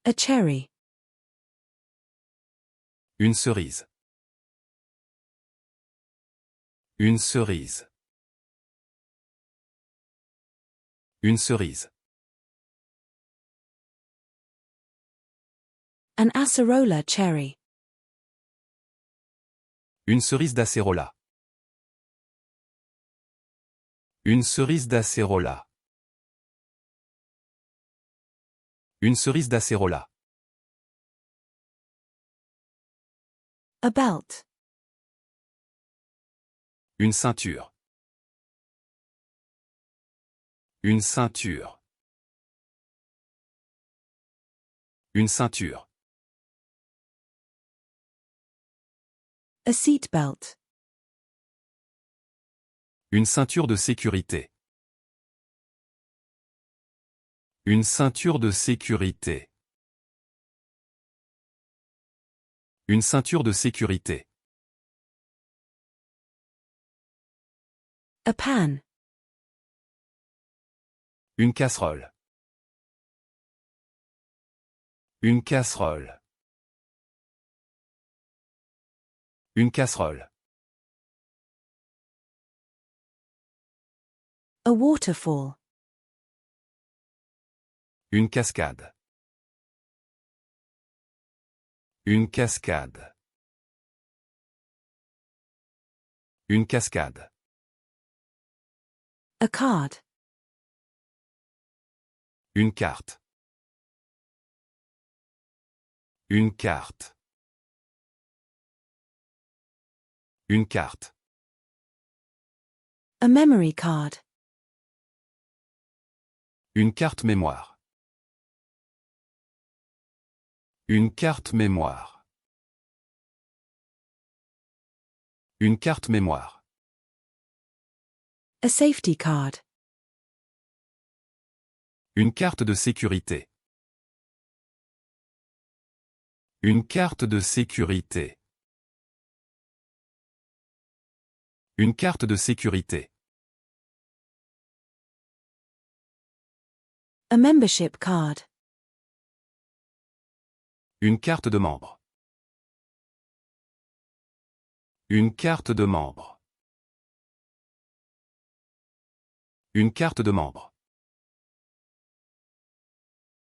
A cherry. Une cerise. Une cerise. Une cerise. An acerola cherry. Une cerise d'acérola. Une cerise d'acérola. Une cerise d'acérola. A belt. Une ceinture. Une ceinture. Une ceinture. A seat belt. Une ceinture de sécurité. Une ceinture de sécurité. Une ceinture de sécurité. A pan. Une casserole. Une casserole. Une casserole. A waterfall. Une cascade. Une cascade. Une cascade. A card. Une carte. Une carte. Une carte. A memory card. Une carte mémoire. Une carte mémoire. Une carte mémoire. A safety card. Une carte de sécurité. Une carte de sécurité. Une carte de sécurité. A membership card. Une carte de membre. Une carte de membre. Une carte de membre.